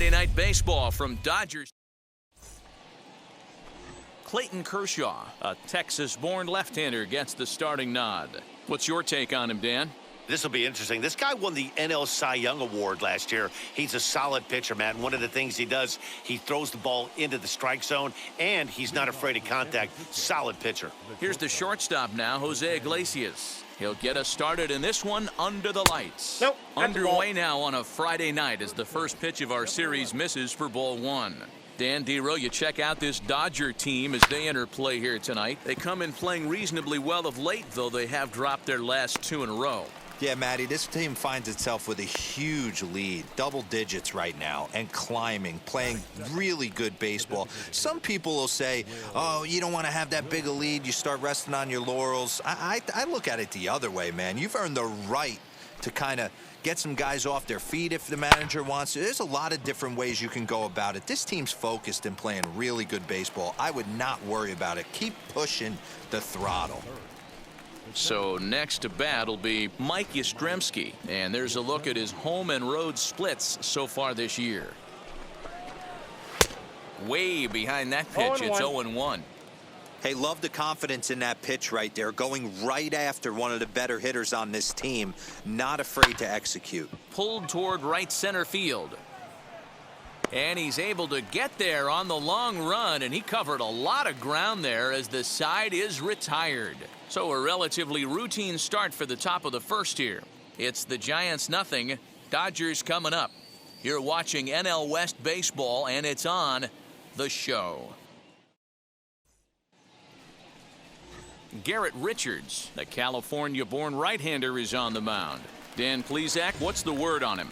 Friday Night Baseball from Dodgers. Clayton Kershaw, a Texas-born left-hander, gets the starting nod. What's your take on him, Dan? This will be interesting. This guy won the NL Cy Young Award last year. He's a solid pitcher, Matt. And one of the things he does, he throws the ball into the strike zone, and he's not afraid of contact. Solid pitcher. Here's the shortstop now, Jose Iglesias. He'll get us started in this one under the lights. Nope. Underway now on a Friday night as the first pitch of our series misses for ball one. Dan Dero, you check out this Dodger team as they enter play here tonight. They come in playing reasonably well of late, though they have dropped their last two in a row. Yeah, Matty, this team finds itself with a huge lead, double digits right now, and climbing, playing really good baseball. Some people will say, oh, you don't want to have that big a lead, you start resting on your laurels. I look at it the other way, man. You've earned the right to kind of get some guys off their feet if the manager wants to. There's a lot of different ways you can go about it. This team's focused and playing really good baseball. I would not worry about it. Keep pushing the throttle. So next to bat will be Mike Yastremski, and there's a look at his home and road splits so far this year. Way behind that pitch, it's 0-1. Hey, love the confidence in that pitch right there, going right after one of the better hitters on this team, not afraid to execute. Pulled toward right center field. And he's able to get there on the long run, and he covered a lot of ground there as the side is retired. So a relatively routine start for the top of the first here. It's the Giants nothing, Dodgers coming up. You're watching NL West baseball, and it's on The Show. Garrett Richards, the California-born right-hander, is on the mound. Dan Plesac, what's the word on him?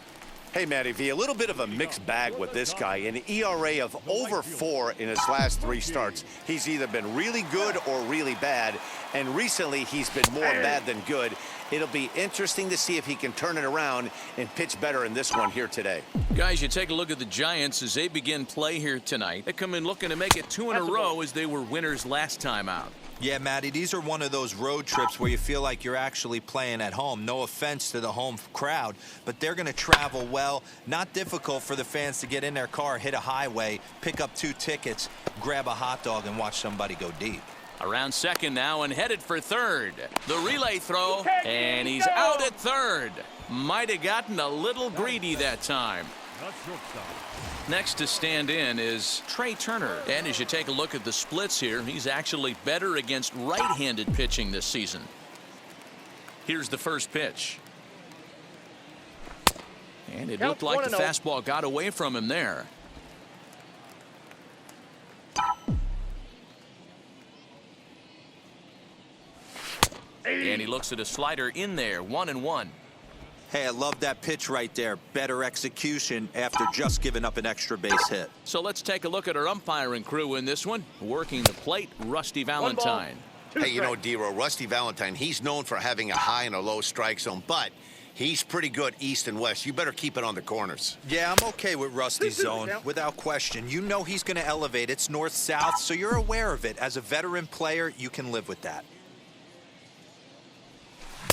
Hey, Matty V, a little bit of a mixed bag with this guy. An ERA of over 4 in his last 3 starts. He's either been really good or really bad, and recently he's been more bad than good. It'll be interesting to see if he can turn it around and pitch better in this one here today. Guys, you take a look at the Giants as they begin play here tonight. They come in looking to make it 2 in a row as they were winners last time out. Yeah, Matty, these are one of those road trips where you feel like you're actually playing at home. No offense to the home crowd, but they're going to travel well. Not difficult for the fans to get in their car, hit a highway, pick up 2 tickets, grab a hot dog, and watch somebody go deep. Around second now and headed for third. The relay throw, and he's out at third. Might have gotten a little greedy that time. Next to stand in is Trey Turner. And as you take a look at the splits here, he's actually better against right-handed pitching this season. Here's the first pitch. And it looked like the fastball got away from him there. And he looks at a slider in there, 1-1. Hey, I love that pitch right there. Better execution after just giving up an extra base hit. So let's take a look at our umpiring crew in this one. Working the plate, Rusty Valentine. Hey, you know, Dero, Rusty Valentine, he's known for having a high and a low strike zone, but he's pretty good east and west. You better keep it on the corners. Yeah, I'm okay with Rusty's zone, without question. You know he's going to elevate. It's north-south, so you're aware of it. As a veteran player, you can live with that.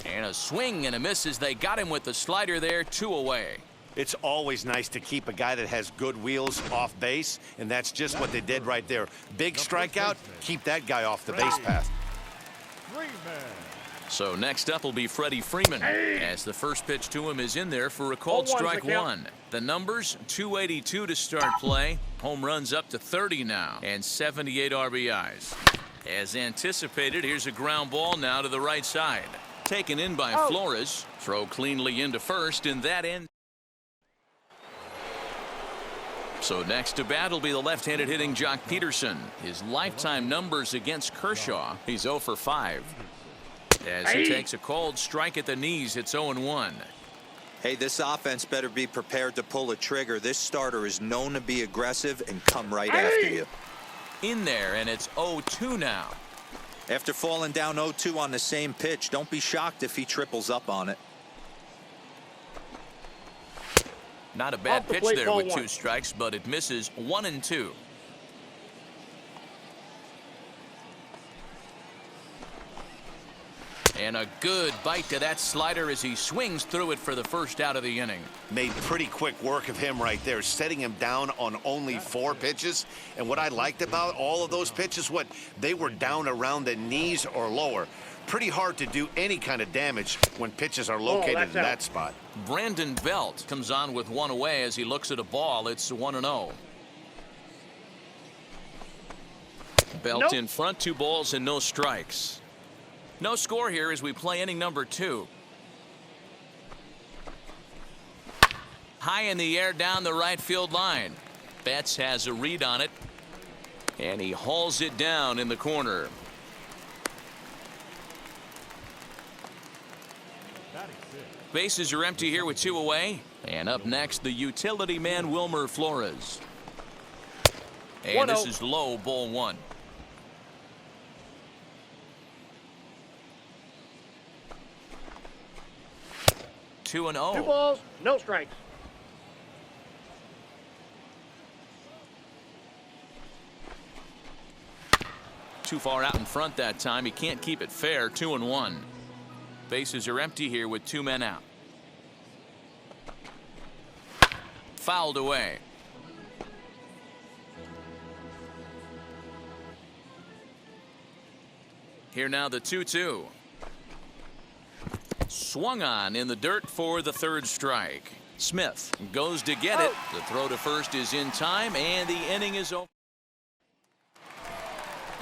And a swing and a miss as they got him with the slider there, 2 away. It's always nice to keep a guy that has good wheels off base, and that's just what they did right there. Big strikeout, keep that guy off the base path. So next up will be Freddie Freeman, as the first pitch to him is in there for a called strike one. The numbers, 282 to start play, home runs up to 30 now, and 78 RBIs. As anticipated, here's a ground ball now to the right side. Taken in by Flores, throw cleanly into first, and that end. So next to bat will be the left-handed hitting Jock Peterson. His lifetime numbers against Kershaw, he's 0 for 5. As he takes a cold strike at the knees, it's 0-1. Hey, this offense better be prepared to pull a trigger. This starter is known to be aggressive and come right after you. In there, and it's 0-2 now. After falling down 0-2 on the same pitch, don't be shocked if he triples up on it. Not a bad pitch there with 2 strikes, but it misses 1-2. And a good bite to that slider as he swings through it for the first out of the inning. Made pretty quick work of him right there, setting him down on only 4 pitches. And what I liked about all of those pitches, they were down around the knees or lower. Pretty hard to do any kind of damage when pitches are located in that spot. Brandon Belt comes on with 1 away as he looks at a ball. It's 1-0. Belt in front, 2 balls and no strikes. No score here as we play inning number 2. High in the air down the right field line. Betts has a read on it, and he hauls it down in the corner. Bases are empty here with 2 away. And up next, the utility man Wilmer Flores. And this is low, ball 1. Two and 2 balls, no strikes. Too far out in front that time. He can't keep it fair. 2-1. Bases are empty here with 2 men out. Fouled away. Here now the 2-2. Swung on in the dirt for the 3rd strike. Smith goes to get it. The throw to first is in time, and the inning is over.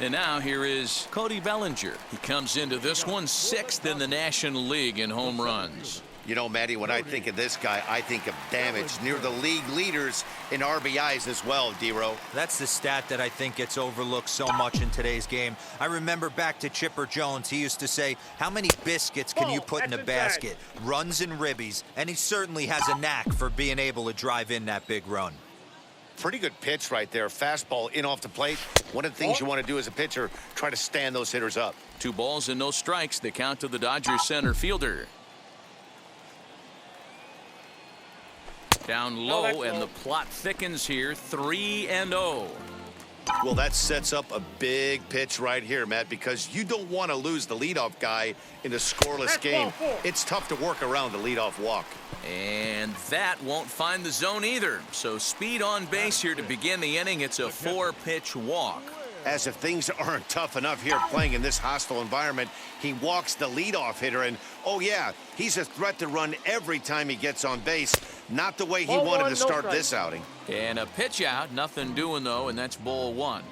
And now here is Cody Bellinger. He comes into this one 6th in the National League in home runs. You know, Matty, when I think of this guy, I think of damage, near the league leaders in RBIs as well, D-Row. That's the stat that I think gets overlooked so much in today's game. I remember back to Chipper Jones. He used to say, how many biscuits can you put in a basket? Runs and ribbies. And he certainly has a knack for being able to drive in that big run. Pretty good pitch right there. Fastball in off the plate. One of the things you want to do as a pitcher, try to stand those hitters up. 2 balls and no strikes. The count to the Dodgers center fielder. Down low, and the plot thickens here. 3-0. Well, that sets up a big pitch right here, Matt, because you don't want to lose the leadoff guy in a scoreless game. It's tough to work around the leadoff walk. And that won't find the zone either. So speed on base here to begin the inning. It's a 4-pitch walk. As if things aren't tough enough here playing in this hostile environment, he walks the leadoff hitter, and oh yeah, he's a threat to run every time he gets on base. Not the way he wanted to start this outing. And a pitch out, nothing doing though, and that's ball 1.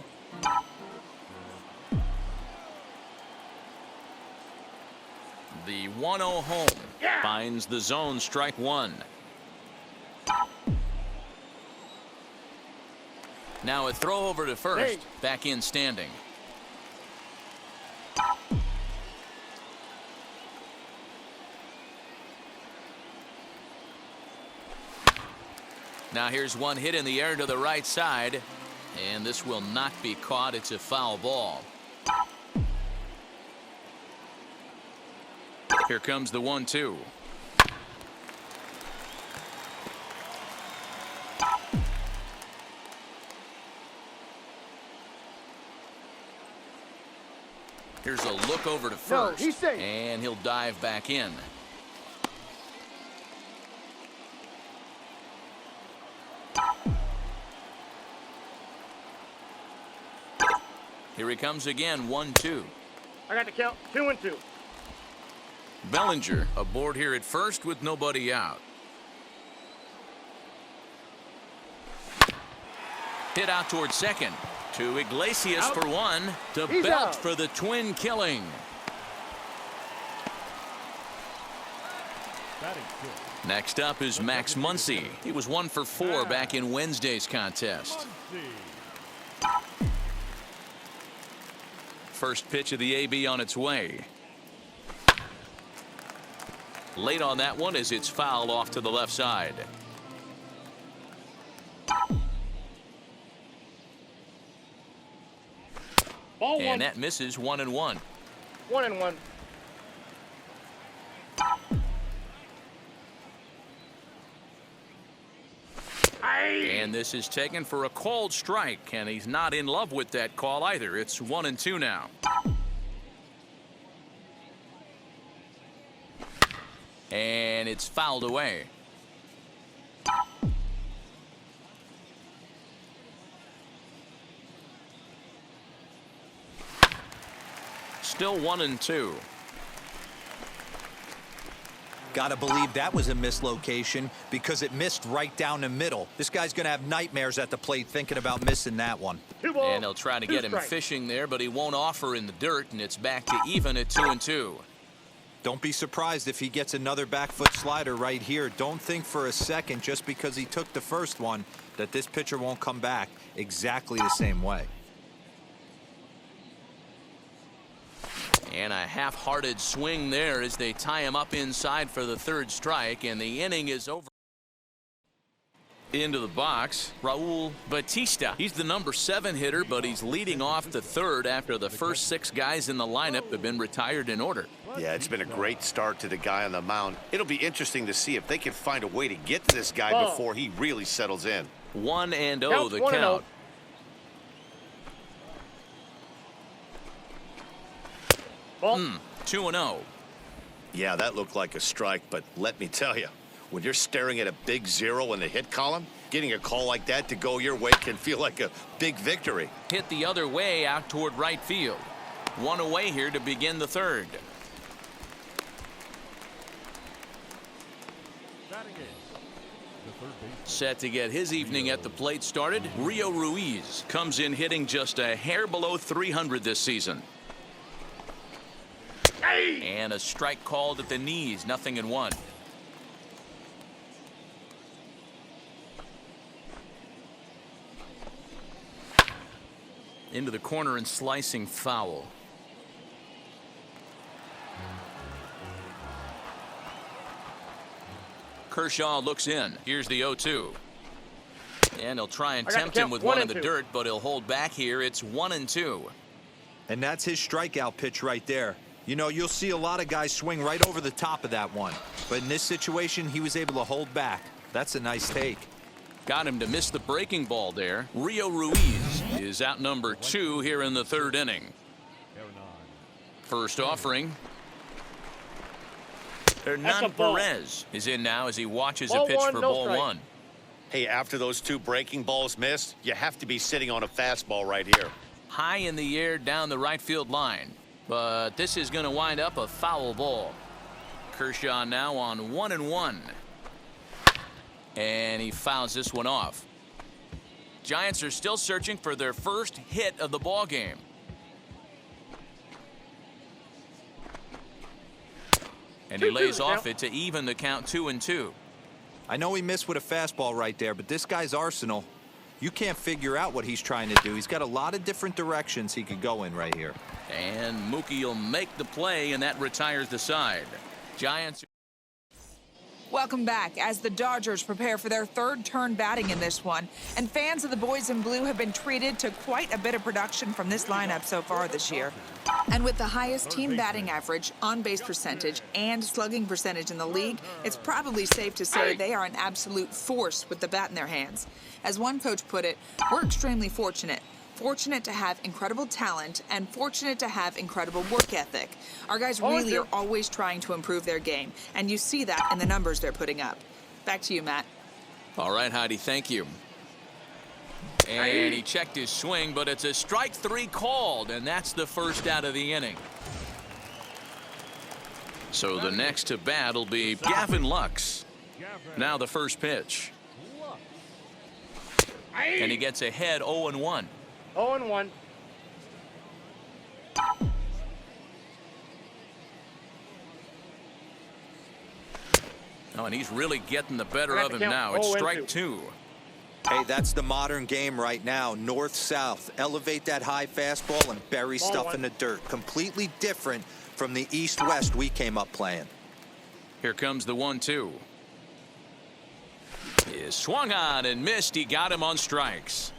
The 1-0 home finds the zone, strike 1. Now a throw over to first, back in standing. Now here's one hit in the air to the right side, and this will not be caught. It's a foul ball. Here comes the 1-2. Here's a look over to first, and he'll dive back in. Here he comes again, 1-2. I got the count, 2-2. Bellinger aboard here at first with nobody out. Hit out towards second. To Iglesias Out. for one. To He's Belt out. for the twin killing. Next up is Max Muncie. He was 1 for 4 back in Wednesday's contest. First pitch of the AB on its way. Late on that one as it's fouled off to the left side. Ball one. And that misses 1-1. 1-1. And this is taken for a called strike, and he's not in love with that call either. It's 1-2 now. And it's fouled away. Still 1-2. Gotta believe that was a mislocation because it missed right down the middle. This guy's gonna have nightmares at the plate thinking about missing that one. 2 balls. And they'll try to 2 get him strikes. fishing there, but he won't offer in the dirt, and it's back to even at 2-2. Don't be surprised if he gets another back foot slider right here. Don't think for a second just because he took the first one that this pitcher won't come back exactly the same way. And a half-hearted swing there as they tie him up inside for the third strike, and the inning is over. Into the box, Raul Batista. He's the number 7 hitter, but he's leading off the third after the first 6 guys in the lineup have been retired in order. Yeah, it's been a great start to the guy on the mound. It'll be interesting to see if they can find a way to get to this guy before he really settles in. 1-0 the 1-0. count. Ball. 2-0. Yeah, that looked like a strike, but let me tell you, when you're staring at a big 0 in the hit column, getting a call like that to go your way can feel like a big victory. Hit the other way out toward right field. 1 away here to begin the third. Set to get his evening at the plate started, Rio Ruiz comes in hitting just a hair below 300 this season. And a strike called at the knees, 0-1. Into the corner and slicing foul. Kershaw looks in. Here's the 0-2. And he'll try and tempt him with one in the dirt, but he'll hold back here. It's 1-2. And that's his strikeout pitch right there. You know, you'll see a lot of guys swing right over the top of that one. But in this situation, he was able to hold back. That's a nice take. Got him to miss the breaking ball there. Rio Ruiz is out number 2 here in the third inning. First offering. Hernan Perez is in now as he watches a pitch for ball 1. Hey, after those 2 breaking balls missed, you have to be sitting on a fastball right here. High in the air down the right field line. But this is going to wind up a foul ball. Kershaw now on 1-1. And he fouls this one off. Giants are still searching for their first hit of the ball game. And he lays off it to even the count 2-2. I know he missed with a fastball right there, but this guy's arsenal, you can't figure out what he's trying to do. He's got a lot of different directions he could go in right here. And Mookie will make the play, and that retires the side. Giants. Welcome back as the Dodgers prepare for their third turn batting in this one. And fans of the boys in blue have been treated to quite a bit of production from this lineup so far this year. And with the highest team batting average, on-base percentage, and slugging percentage in the league, it's probably safe to say they are an absolute force with the bat in their hands. As one coach put it, we're extremely fortunate. Fortunate to have incredible talent and fortunate to have incredible work ethic. Our guys really are always trying to improve their game, and you see that in the numbers they're putting up. Back to you, Matt. All right, Heidi, thank you. And he checked his swing, but it's a strike 3 called, and that's the first out of the inning. So the next to bat will be Gavin Lux. Now the first pitch. And he gets ahead 0-1. 0-1. Oh, and he's really getting the better of him now. It's strike 2. Hey, that's the modern game right now. North-south. Elevate that high fastball and bury stuff in the dirt. Completely different from the east-west we came up playing. Here comes the 1-2. He swung on and missed. He got him on strikes.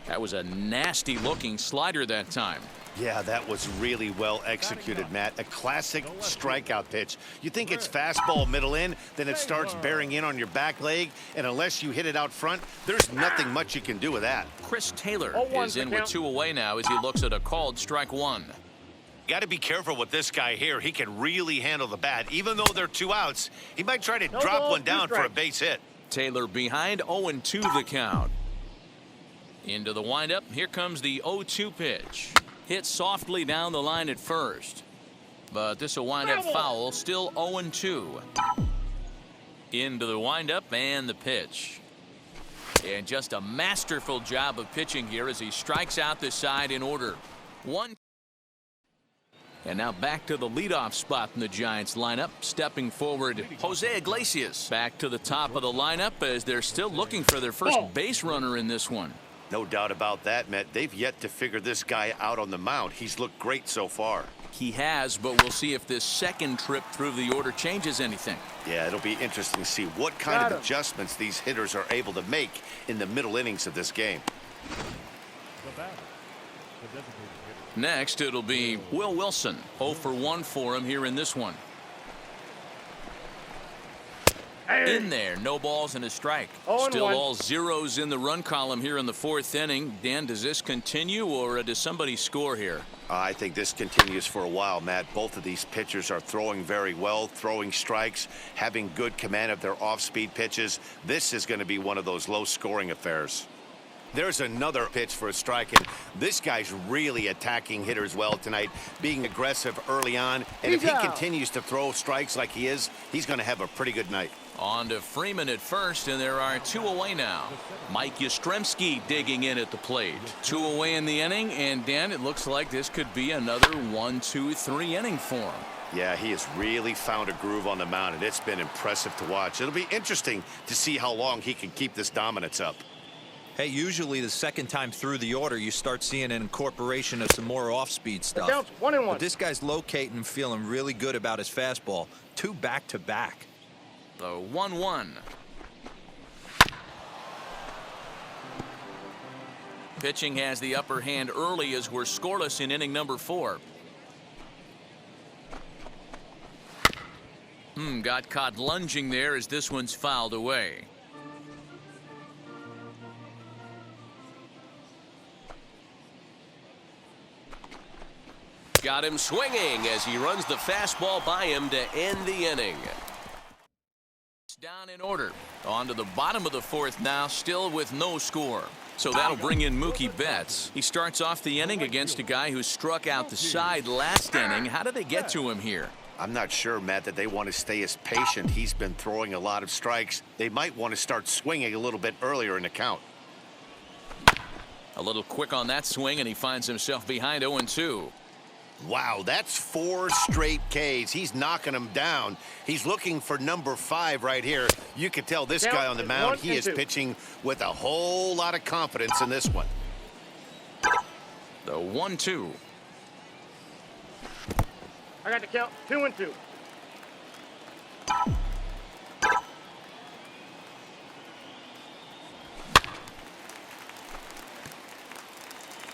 That was a nasty-looking slider that time. Yeah, that was really well executed, Matt. A classic strikeout pitch. You think it's fastball middle in, then it starts bearing in on your back leg, and unless you hit it out front, there's nothing much you can do with that. Chris Taylor is in with 2 away now as he looks at a called strike 1. Got to be careful with this guy here. He can really handle the bat. Even though they're 2 outs, he might try to drop one down for a base hit. Taylor behind 0-2 the count. Into the windup. Here comes the 0-2 pitch. Hit softly down the line at first. But this will wind up foul. Still 0-2. Into the windup and the pitch. And just a masterful job of pitching here as he strikes out the side in order. 1. And now back to the leadoff spot in the Giants lineup. Stepping forward, Jose Iglesias. Back to the top of the lineup as they're still looking for their first base runner in this one. No doubt about that, Matt. They've yet to figure this guy out on the mound. He's looked great so far. He has, but we'll see if this second trip through the order changes anything. Yeah, it'll be interesting to see what kind of adjustments these hitters are able to make in the middle innings of this game. Next, it'll be Will Wilson. 0 for 1 for him here in this one. In there, no balls and a strike. Still all zeros in the run column here in the 4th inning. Dan, does this continue or does somebody score here? I think this continues for a while, Matt. Both of these pitchers are throwing very well, throwing strikes, having good command of their off-speed pitches. This is going to be one of those low-scoring affairs. There's another pitch for a strike, and this guy's really attacking hitters well tonight, being aggressive early on. And if he continues to throw strikes like he is, he's going to have a pretty good night. On to Freeman at first, and there are 2 away now. Mike Yastremski digging in at the plate. 2 away in the inning, and Dan, it looks like this could be another 1, 2, 3 inning for him. Yeah, he has really found a groove on the mound, and it's been impressive to watch. It'll be interesting to see how long he can keep this dominance up. Hey, usually the second time through the order, you start seeing an incorporation of some more off-speed stuff. 1-1. But this guy's locating, feeling really good about his fastball. 2 back-to-back. The 1-1. Pitching has the upper hand early as we're scoreless in inning number 4. Got caught lunging there as this one's fouled away. Got him swinging as he runs the fastball by him to end the inning. It's down in order. On to the bottom of the 4th now, still with no score. So that'll bring in Mookie Betts. He starts off the inning against a guy who struck out the side last inning. How did they get to him here? I'm not sure, Matt, that they want to stay as patient. He's been throwing a lot of strikes. They might want to start swinging a little bit earlier in the count. A little quick on that swing, and he finds himself behind 0-2. Wow, that's 4 straight Ks. He's knocking them down. He's looking for number 5 right here. You can tell this guy on the mound, he is pitching with a whole lot of confidence in this one. The 1-2. I got the count. 2-2.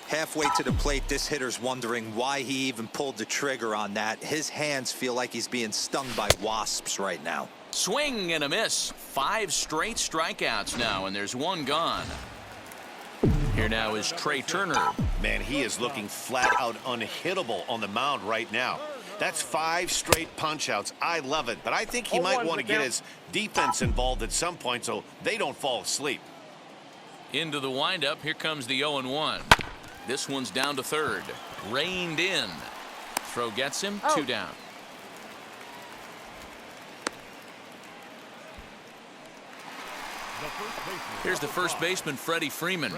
Halfway to the plate, this hitter's wondering why he even pulled the trigger on that. His hands feel like he's being stung by wasps right now. Swing and a miss. 5 straight strikeouts now, and there's 1 gone. Here now is Trey Turner. Man, he is looking flat out unhittable on the mound right now. That's 5 straight punch-outs. I love it, but I think he might want to get his defense involved at some point so they don't fall asleep. Into the windup, here comes the 0-1. This one's down to third. Reined in. Throw gets him, 2 down. Here's the first baseman, Freddie Freeman.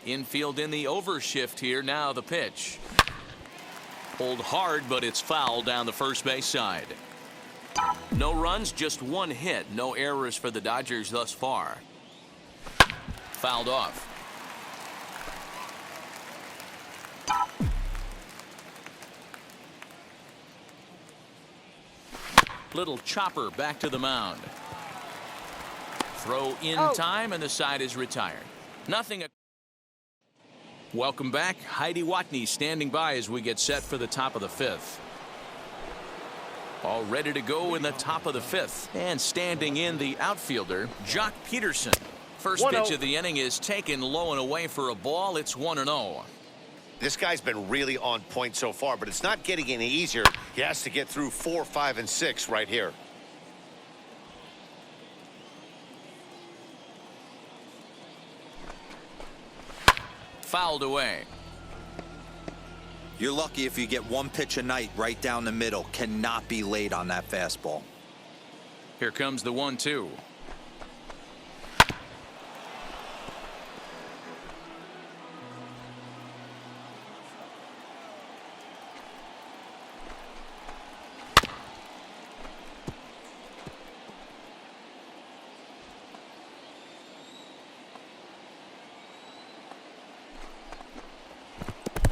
Infield in the overshift here. Now the pitch. Pulled hard, but it's foul down the first base side. No runs, just 1 hit. No errors for the Dodgers thus far. Fouled off. Little chopper back to the mound. Throw in time, and the side is retired. Nothing. Welcome back. Heidi Watney standing by as we get set for the top of the 5th. All ready to go in the top of the 5th. And standing in the outfielder, Jock Peterson. First pitch of the inning is taken low and away for a ball. It's 1-0. This guy's been really on point so far, but it's not getting any easier. He has to get through 4, 5, and 6 right here. Fouled away. You're lucky if you get 1 pitch a night right down the middle. Cannot be late on that fastball. Here comes the 1-2.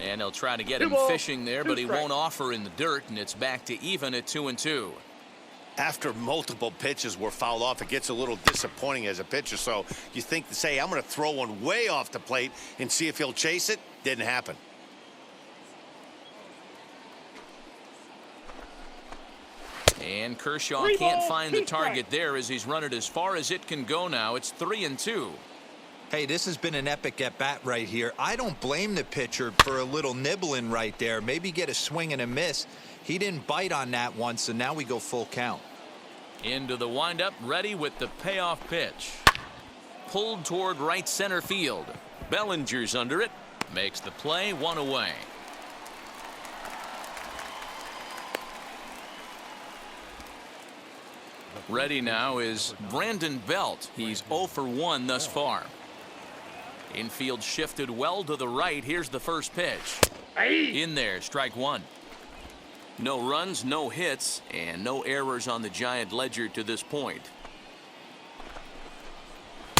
And they'll try to get him fishing there, but he won't offer in the dirt, and it's back to even at 2-2. After multiple pitches were fouled off, it gets a little disappointing as a pitcher. So you think to say, I'm going to throw one way off the plate and see if he'll chase it. Didn't happen. And Kershaw can't find the target there as he's run it as far as it can go now. It's 3-2. Hey, this has been an epic at-bat right here. I don't blame the pitcher for a little nibbling right there. Maybe get a swing and a miss. He didn't bite on that one, so now we go full count. Into the windup, ready with the payoff pitch. Pulled toward right center field. Bellinger's under it. Makes the play, 1 away. Ready now is Brandon Belt. He's 0 for 1 thus far. Infield shifted well to the right. Here's the first pitch. In there, strike 1. No runs, no hits, and no errors on the Giant ledger to this point.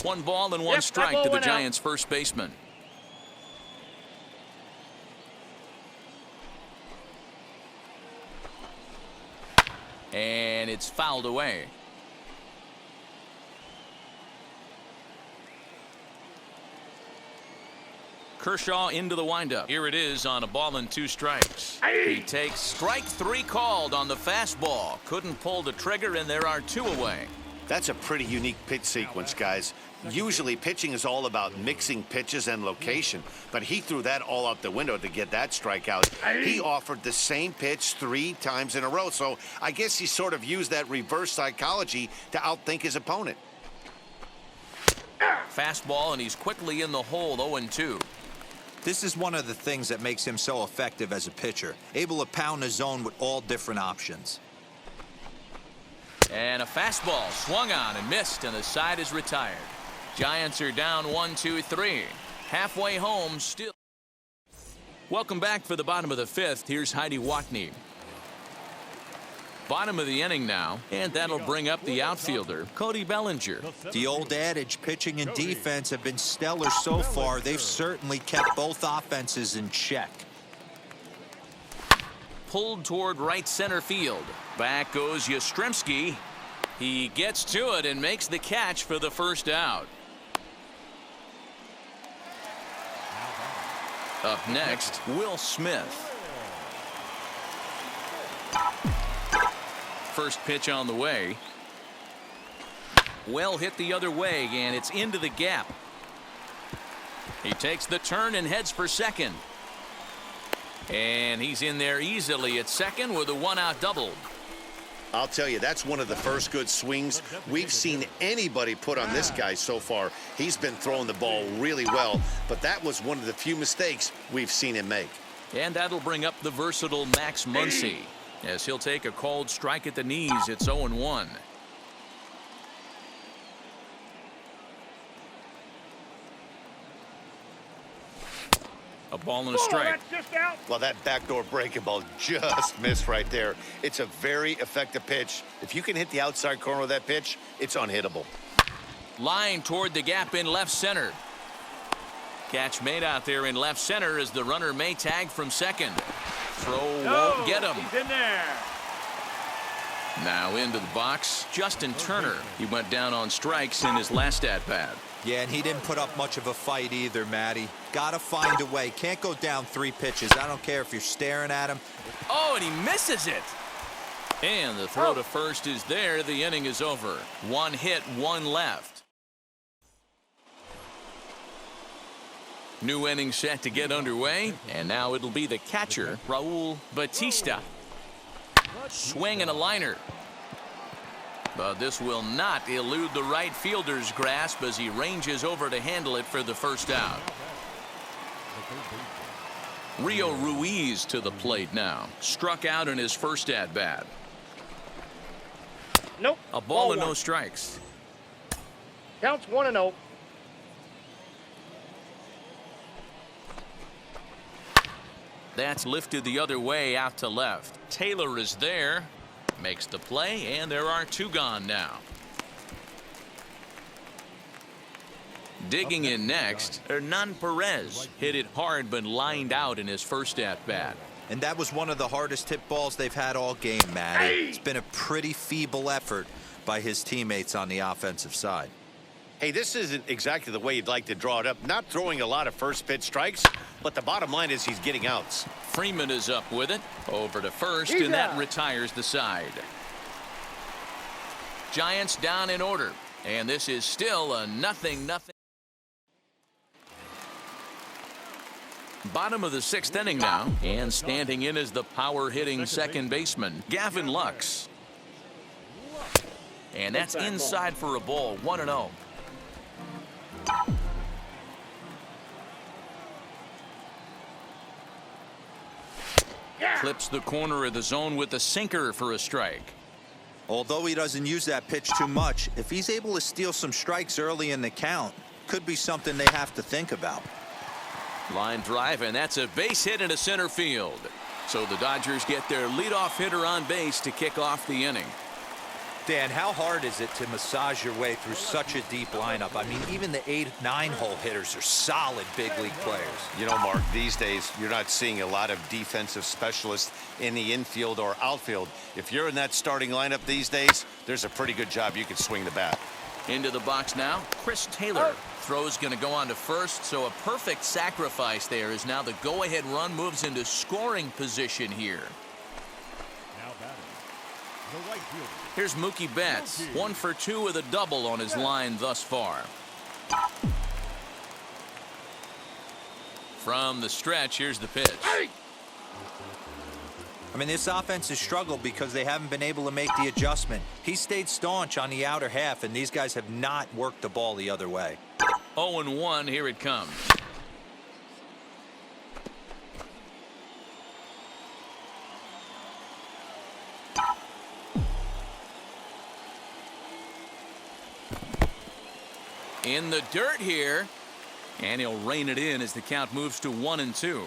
1 ball and 1 strike to the Giants' first baseman. And it's fouled away. Kershaw into the windup. Here it is on a ball and 2 strikes. He takes strike 3 called on the fastball. Couldn't pull the trigger, and there are 2 away. That's a pretty unique pitch sequence, guys. Usually pitching is all about mixing pitches and location, but he threw that all out the window to get that strikeout. He offered the same pitch 3 times in a row, so I guess he sort of used that reverse psychology to outthink his opponent. Fastball, and he's quickly in the hole, 0-2. This is one of the things that makes him so effective as a pitcher, able to pound the zone with all different options. And a fastball swung on and missed, and the side is retired. Giants are down 1-2-3. Halfway home still. Welcome back for the bottom of the 5th. Here's Heidi Watney. Bottom of the inning now, and that'll bring up the outfielder, Cody Bellinger. The old adage, pitching and defense have been stellar so far. They've certainly kept both offenses in check. Pulled toward right center field. Back goes Yastremski. He gets to it and makes the catch for the first out. Up next, Will Smith. First pitch on the way. Well hit the other way, and it's into the gap. He takes the turn and heads for second. And he's in there easily at second with a 1-out double. I'll tell you, that's one of the first good swings we've seen anybody put on this guy so far. He's been throwing the ball really well, but that was one of the few mistakes we've seen him make. And that'll bring up the versatile Max Muncie, as he'll take a called strike at the knees. It's 0-1. A ball and a strike. That's just out. Well, that backdoor breaking ball just missed right there. It's a very effective pitch. If you can hit the outside corner of that pitch, it's unhittable. Line toward the gap in left center. Catch made out there in left center as the runner may tag from second. Throw won't get him. He's in there. Now into the box, Justin Turner. He went down on strikes in his last at-bat. Yeah, and he didn't put up much of a fight either, Matty. Gotta find a way. Can't go down 3 pitches. I don't care if you're staring at him. Oh, and he misses it. And the throw to first is there. The inning is over. 1 hit, 1 left. New inning set to get underway. And now it'll be the catcher, Raul Batista. Swing and a liner. But this will not elude the right fielder's grasp as he ranges over to handle it for the first out. Rio Ruiz to the plate now. Struck out in his first at-bat. Nope. A ball and no strikes. Counts 1-0. That's lifted the other way out to left. Taylor is there. Makes the play, and there are 2 gone now. Digging in next, Hernan Perez hit it hard but lined out in his first at-bat. And that was one of the hardest hit balls they've had all game, Matty. It's been a pretty feeble effort by his teammates on the offensive side. Hey, this isn't exactly the way you'd like to draw it up. Not throwing a lot of first pitch strikes, but the bottom line is he's getting outs. Freeman is up with it. Over to first, He's and that out. retires the side. Giants down in order. And this is still a 0-0. Bottom of the 6th inning now. And standing in is the power-hitting second baseman, Gavin Lux. And that's inside for a ball, 1-0. Clips the corner of the zone with the sinker for a strike. Although he doesn't use that pitch too much, if he's able to steal some strikes early in the count, could be something they have to think about. Line drive, and that's a base hit into center field. So the Dodgers get their leadoff hitter on base to kick off the inning. Dan, how hard is it to massage your way through such a deep lineup? I mean, even the 8-9-hole hitters are solid big league players. You know, Mark, these days you're not seeing a lot of defensive specialists in the infield or outfield. If you're in that starting lineup these days, there's a pretty good job you can swing the bat. Into the box now, Chris Taylor. Throw's going to go on to first, so a perfect sacrifice there as now the go-ahead run moves into scoring position here. Now batting, the right fielder. Here's Mookie Betts, 1 for 2 with a double on his line thus far. From the stretch, here's the pitch. I mean, this offense has struggled because they haven't been able to make the adjustment. He stayed staunch on the outer half, and these guys have not worked the ball the other way. 0-1, here it comes. In the dirt here, and he'll rein it in as the count moves to 1-2.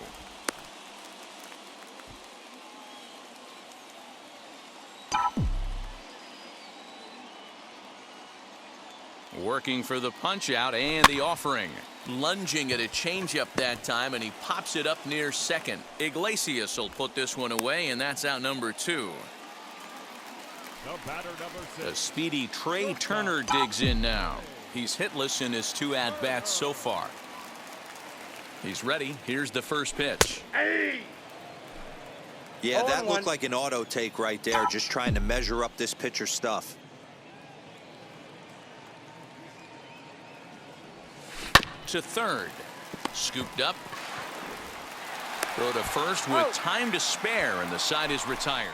Working for the punch out and the offering. Lunging at a changeup that time, and he pops it up near second. Iglesias will put this one away, and that's out number 2. The batter number 6. The speedy Trey Turner digs in now. He's hitless in his 2 at-bats so far. He's ready. Here's the first pitch. Yeah, that looked like an auto take right there, just trying to measure up this pitcher's stuff. To third. Scooped up. Throw to first with time to spare, and the side is retired.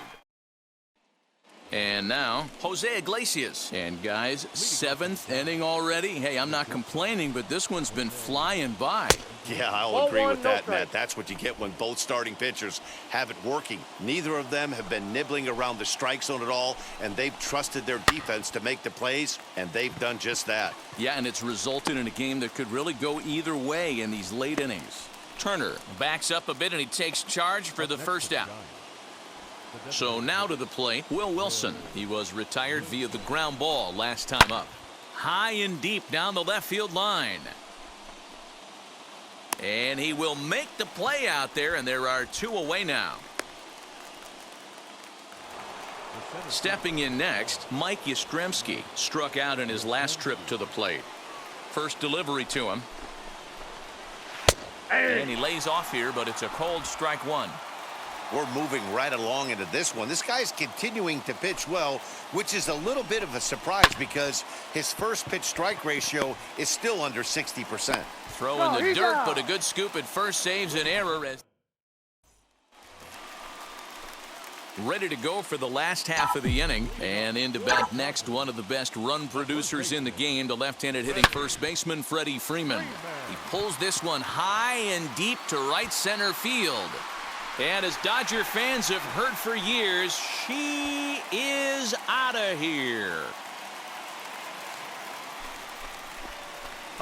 And now, Jose Iglesias. And guys, 7th inning already. Hey, I'm not complaining, but this one's been flying by. Yeah, I'll agree with that, Matt. That's what you get when both starting pitchers have it working. Neither of them have been nibbling around the strike zone at all, and they've trusted their defense to make the plays, and they've done just that. Yeah, and it's resulted in a game that could really go either way in these late innings. Turner backs up a bit, and he takes charge for the first out. So now to the plate, Will Wilson. He was retired via the ground ball last time up. High and deep down the left field line. And he will make the play out there, and there are 2 away now. Stepping in next, Mike Yastremski struck out in his last trip to the plate. First delivery to him. And he lays off here, but it's a cold strike 1. We're moving right along into this one. This guy's continuing to pitch well, which is a little bit of a surprise because his first pitch strike ratio is still under 60%. Throw in the dirt, but a good scoop at first saves an error. As ready to go for the last half of the inning. And in to bat next, one of the best run producers in the game, the left-handed hitting first baseman, Freddie Freeman. He pulls this one high and deep to right center field. And as Dodger fans have heard for years, she is out of here.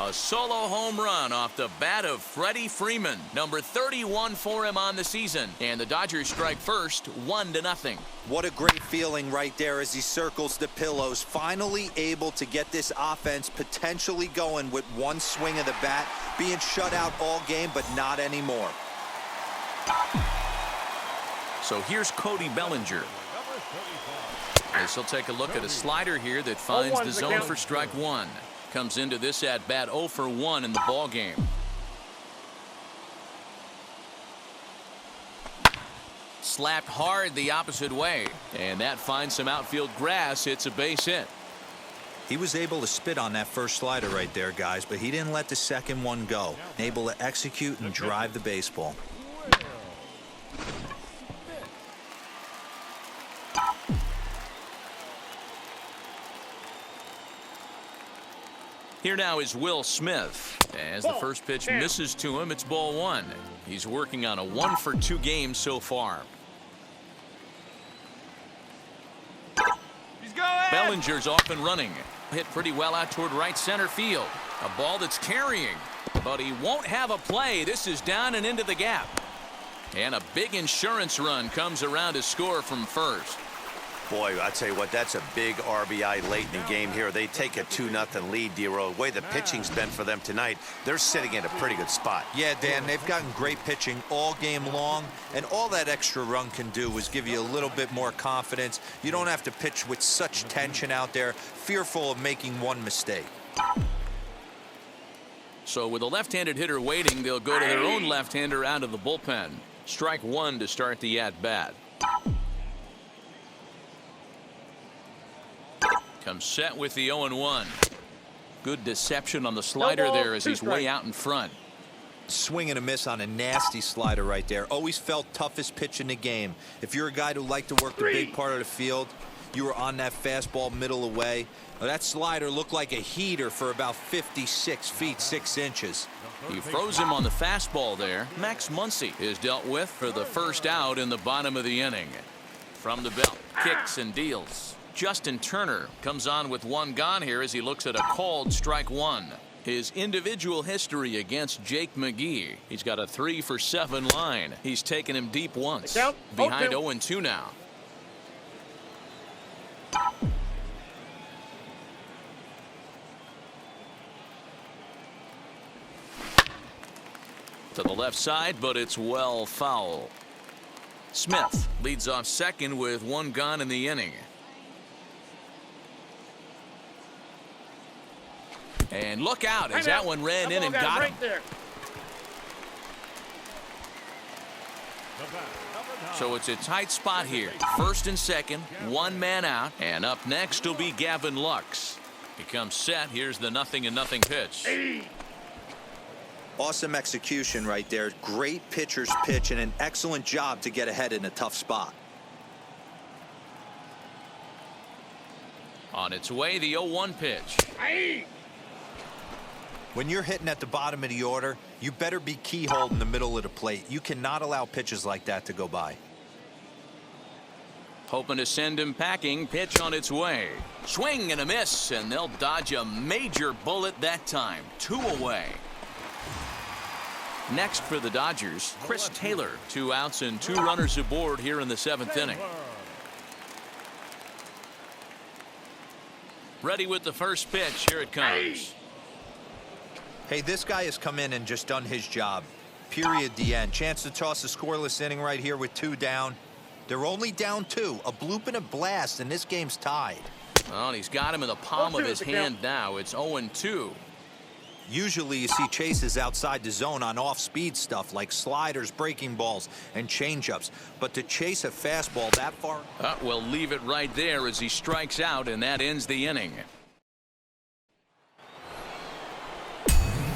A solo home run off the bat of Freddie Freeman, number 31 for him on the season. And the Dodgers strike first, 1-0. What a great feeling right there as he circles the pillows, finally able to get this offense potentially going with one swing of the bat, being shut out all game, but not anymore. So here's Cody Bellinger. As he'll take a look at a slider here that finds the zone for strike 1. Comes into this at bat 0 for 1 in the ball game. Slapped hard the opposite way, and that finds some outfield grass. It's a base hit. He was able to spit on that first slider right there, guys, but he didn't let the second one go. Able to execute and drive the baseball. Here now is Will Smith. As the first pitch misses to him, it's ball 1. He's working on a 1 for 2 game so far. Bellinger's off and running. Hit pretty well out toward right center field. A ball that's carrying, but he won't have a play. This is down and into the gap. And a big insurance run comes around to score from first. Boy, I tell you what, that's a big RBI late in the game here. They take a 2-0 lead, D-Row. The way the pitching's been for them tonight, they're sitting in a pretty good spot. Yeah, Dan, they've gotten great pitching all game long, and all that extra run can do is give you a little bit more confidence. You don't have to pitch with such tension out there, fearful of making one mistake. So with a left-handed hitter waiting, they'll go to their own left-hander out of the bullpen. Strike 1 to start the at-bat. Comes set with the 0-1. Good deception on the slider there as he's way out in front. Swing and a miss on a nasty slider right there. Always felt toughest pitch in the game. If you're a guy who liked to work the big part of the field, you were on that fastball middle away. Well, that slider looked like a heater for about 56 feet 6 inches. He froze him on the fastball there. Max Muncie is dealt with for the first out in the bottom of the inning. From the belt, kicks and deals. Justin Turner comes on with 1 gone here as he looks at a called strike 1. His individual history against Jake McGee. He's got a 3 for 7 line. He's taken him deep once. Behind 0-2 now. To the left side, but it's well foul. Smith leads off second with 1 gone in the inning. And look out as that one ran in and got him. So it's a tight spot here. First and second, 1 man out. And up next will be Gavin Lux. He comes set. Here's the 0-0 pitch. Awesome execution right there. Great pitcher's pitch and an excellent job to get ahead in a tough spot. On its way, the 0-1 pitch. When you're hitting at the bottom of the order, you better be keyhole in the middle of the plate. You cannot allow pitches like that to go by. Hoping to send him packing. Pitch on its way. Swing and a miss, and they'll dodge a major bullet that time. 2 away. Next for the Dodgers, Chris Taylor. 2 outs and 2 runners aboard here in the 7th inning. Ready with the first pitch. Here it comes. Hey, this guy has come in and just done his job. Period. The end. Chance to toss a scoreless inning right here with 2 down. They're only down 2. A bloop and a blast, and this game's tied. Well, he's got him in the palm of his hand now. It's 0-2. Usually you see chases outside the zone on off-speed stuff like sliders, breaking balls, and changeups. But to chase a fastball that far... We'll leave it right there as he strikes out, and that ends the inning.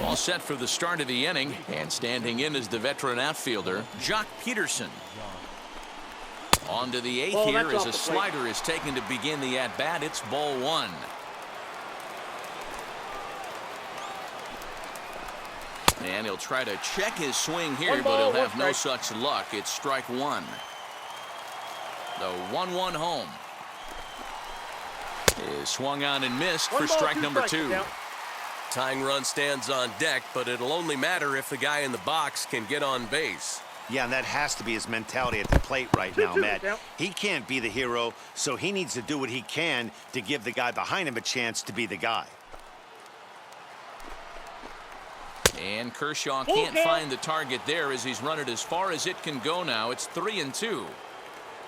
All set for the start of the inning, and standing in is the veteran outfielder, Jock Peterson. On to the 8th here as a slider is taken to begin the at-bat. It's ball 1. And he'll try to check his swing here, but he'll have no such luck. It's strike 1. The 1-1 home is swung on and missed for strike number 2. Tying run stands on deck, but it'll only matter if the guy in the box can get on base. Yeah, and that has to be his mentality at the plate right now, Matt. He can't be the hero, so he needs to do what he can to give the guy behind him a chance to be the guy. And Kershaw can't find the target there as he's run it as far as it can go now. It's 3-2.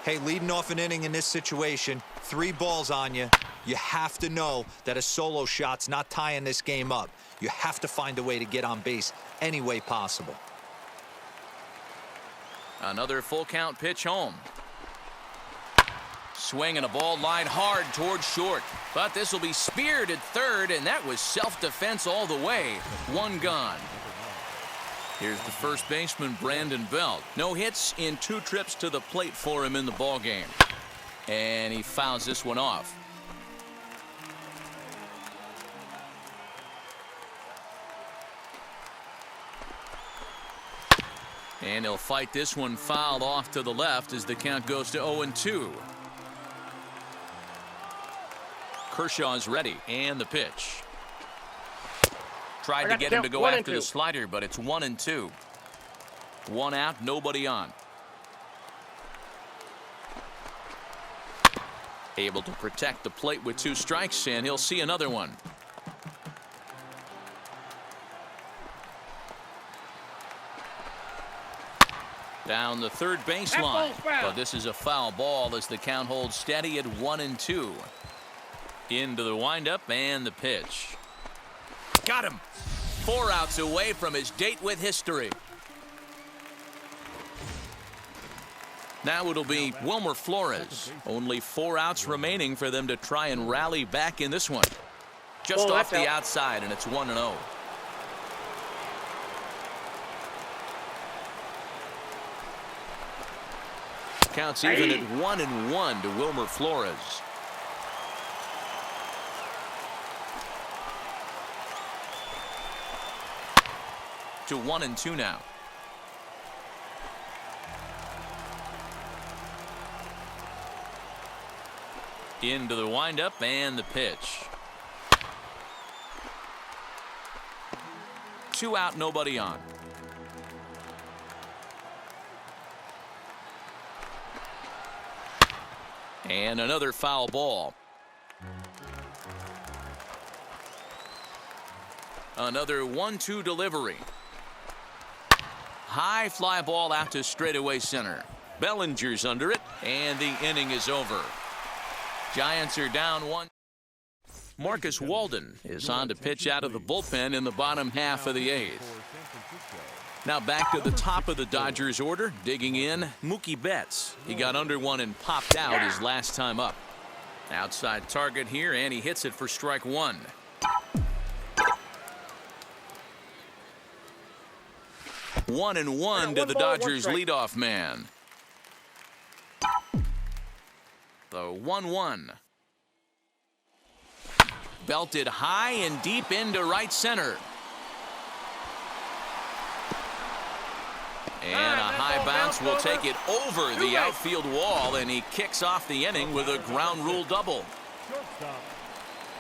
Hey, leading off an inning in this situation, 3 balls on you. You have to know that a solo shot's not tying this game up. You have to find a way to get on base any way possible. Another full count pitch home. Swing and a ball line hard towards short. But this will be speared at third, and that was self-defense all the way. 1 gone. Here's the first baseman, Brandon Belt. No hits in 2 trips to the plate for him in the ballgame. And he fouls this one off. And he'll fight this one fouled off to the left as the count goes to 0-2. Kershaw's ready, and the pitch. Tried to get him to go after the slider, but it's 1-2. 1 out, nobody on. Able to protect the plate with 2 strikes, and he'll see another one. Down the third baseline, but this is a foul ball as the count holds steady at 1-2. Into the windup and the pitch. Got him. 4 outs away from his date with history. Now it'll be Wilmer Flores. Only 4 outs remaining for them to try and rally back in this one. Just off the outside, and it's 1-0. Counts even at 1-1 to Wilmer Flores. To 1-2 now. Into the windup and the pitch. 2 out, nobody on. And another foul ball. Another 1-2 delivery. High fly ball out to straightaway center. Bellinger's under it, and the inning is over. Giants are down 1. Marcus Walden is on to pitch out of the bullpen in the bottom half of the 8th. Now back to the top of the Dodgers order, digging in, Mookie Betts. He got under one and popped out his last time up. Outside target here, and he hits it for strike 1. One and one to the Dodgers leadoff man. The 1-1. Belted high and deep into right center. And a high bounce will take it over the outfield wall, and he kicks off the inning with a ground rule double.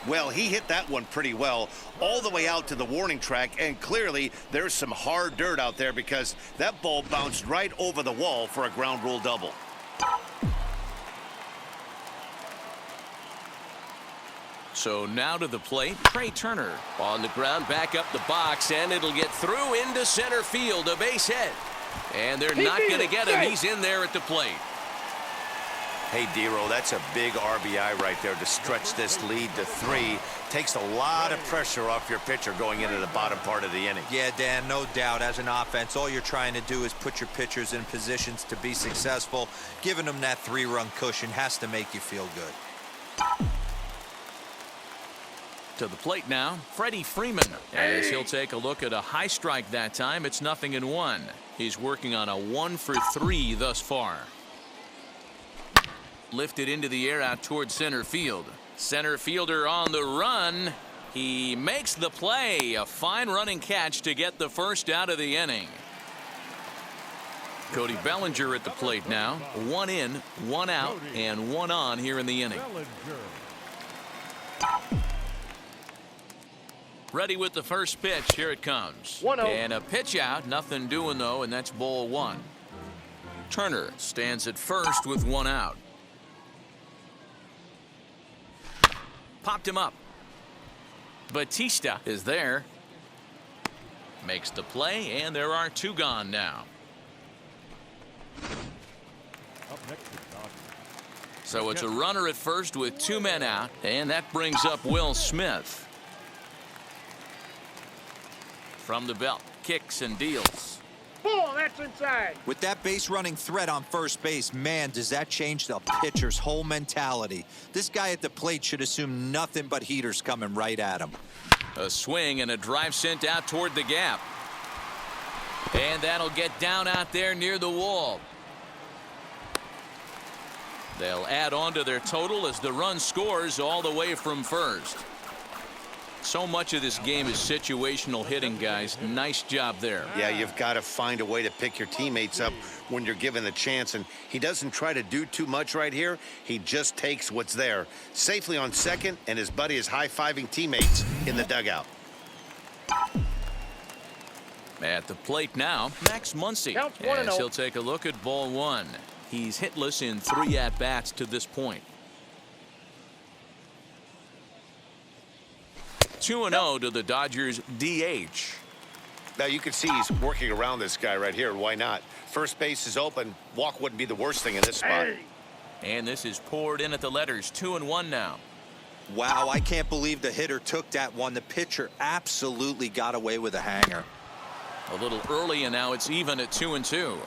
Well, he hit that one pretty well all the way out to the warning track, and clearly there's some hard dirt out there because that ball bounced right over the wall for a ground rule double. So now to the plate, Trey Turner. On the ground, back up the box, and it'll get through into center field, a base hit. And they're not going to get him. He's in there at the plate. Hey, Dero, that's a big RBI right there to stretch this lead to 3. Takes a lot of pressure off your pitcher going into the bottom part of the inning. Yeah, Dan, no doubt. As an offense, all you're trying to do is put your pitchers in positions to be successful. Giving them that 3-run cushion has to make you feel good. To the plate now, Freddie Freeman, as he'll take a look at a high strike that time. It's 0-1. He's working on a 1-for-3 thus far. Lifted into the air out towards center field. Center fielder on the run. He makes the play. A fine running catch to get the first out of the inning. Cody Bellinger at the plate now. 1 in, 1 out, and 1 on here in the inning. Ready with the first pitch. Here it comes. 1-0. And a pitch out. Nothing doing, though, and that's ball 1. Turner stands at first with 1 out. Popped him up. Batista is there. Makes the play, and there are 2 gone now. So it's a runner at first with 2 men out, and that brings up Will Smith. From the belt, kicks and deals. Ball, that's inside. With that base running threat on first base, man, does that change the pitcher's whole mentality. This guy at the plate should assume nothing but heaters coming right at him. A swing and a drive sent out toward the gap. And that'll get down out there near the wall. They'll add on to their total as the run scores all the way from first. So much of this game is situational hitting, guys. Nice job there. Yeah, you've got to find a way to pick your teammates up when you're given the chance, and he doesn't try to do too much right here. He just takes what's there. Safely on second, and his buddy is high-fiving teammates in the dugout. At the plate now, Max Muncie, as he'll take a look at ball 1. He's hitless in 3 at-bats to this point. 2-0 to the Dodgers DH. Now you can see he's working around this guy right here. Why not? First base is open. Walk wouldn't be the worst thing in this spot. And this is poured in at the letters. 2-1 now. Wow, I can't believe the hitter took that one. The pitcher absolutely got away with a hanger. A little early, and now it's even at 2-2.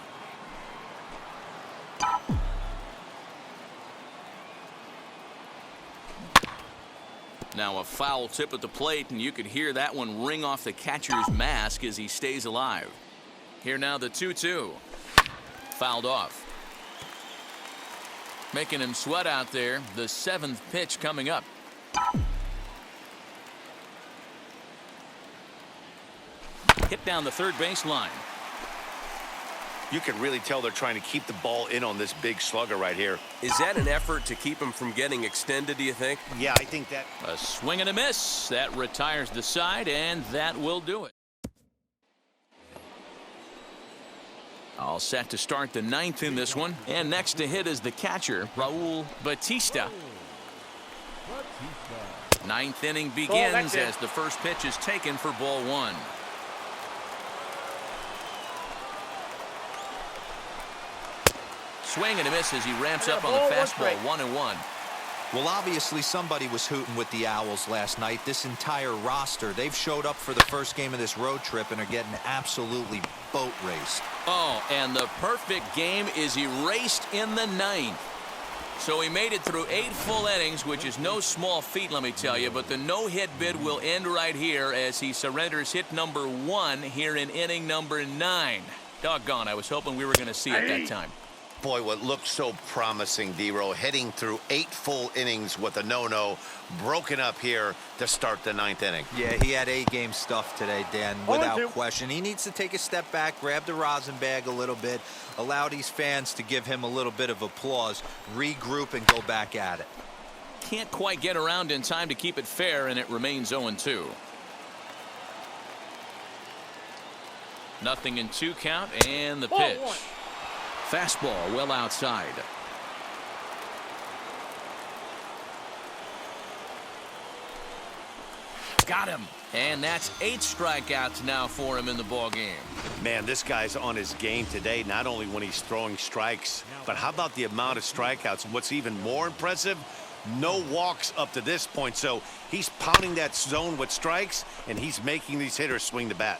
Now a foul tip at the plate, and you could hear that one ring off the catcher's mask as he stays alive. Here now the 2-2. Fouled off. Making him sweat out there. The 7th pitch coming up. Hit down the third baseline. You can really tell they're trying to keep the ball in on this big slugger right here. Is that an effort to keep him from getting extended, do you think? Yeah, I think that. A swing and a miss. That retires the side, and that will do it. All set to start the 9th in this one. And next to hit is the catcher, Raul Batista. 9th inning begins as the first pitch is taken for ball 1. Swing and a miss as he ramps up on the fastball. 1-1. Well, obviously somebody was hooting with the Owls last night. This entire roster, they've showed up for the first game of this road trip and are getting absolutely boat raced. Oh, and the perfect game is erased in the 9th. So he made it through 8 full innings, which is no small feat, let me tell you. But the no-hit bid will end right here as he surrenders hit number 1 here in inning number 9. Doggone, I was hoping we were going to see it that time. Boy, what looked so promising, D-Row, heading through 8 full innings with a no-no, broken up here to start the 9th inning. Yeah, he had A-game stuff today, Dan, without question. He needs to take a step back, grab the rosin bag a little bit, allow these fans to give him a little bit of applause, regroup, and go back at it. Can't quite get around in time to keep it fair, and it remains 0-2. Nothing in 2 count, and the pitch. Fastball well outside. Got him. And that's 8 strikeouts now for him in the ball game. Man, this guy's on his game today, not only when he's throwing strikes, but how about the amount of strikeouts? And what's even more impressive, no walks up to this point. So he's pounding that zone with strikes, and he's making these hitters swing the bat.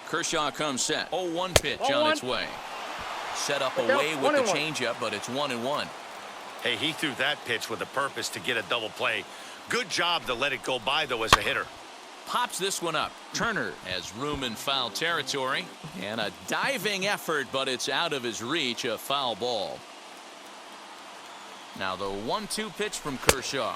Kershaw comes set. 0-1 pitch on its way. Set up away with the changeup, but it's 1-1. Hey, he threw that pitch with a purpose to get a double play. Good job to let it go by, though, as a hitter. Pops this one up. Turner has room in foul territory. And a diving effort, but it's out of his reach. A foul ball. Now the 1-2 pitch from Kershaw.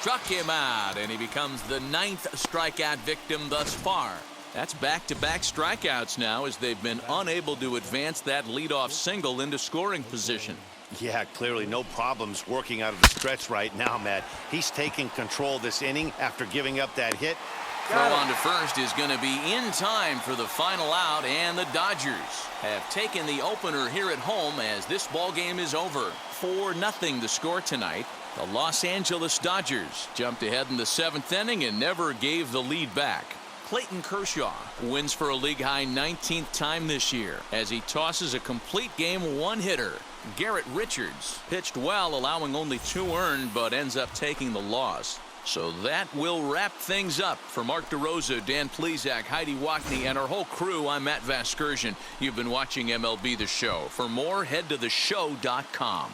Struck him out, and he becomes the 9th strikeout victim thus far. That's back-to-back strikeouts now as they've been unable to advance that leadoff single into scoring position. Yeah, clearly no problems working out of the stretch right now, Matt. He's taking control this inning after giving up that hit. Throw on to first is going to be in time for the final out, and the Dodgers have taken the opener here at home as this ball game is over. 4-0 the score tonight. The Los Angeles Dodgers jumped ahead in the 7th inning and never gave the lead back. Clayton Kershaw wins for a league-high 19th time this year as he tosses a complete game one-hitter. Garrett Richards pitched well, allowing only 2 earned, but ends up taking the loss. So that will wrap things up. For Mark DeRosa, Dan Plesac, Heidi Wackney, and our whole crew, I'm Matt Vasgersian. You've been watching MLB The Show. For more, head to theshow.com.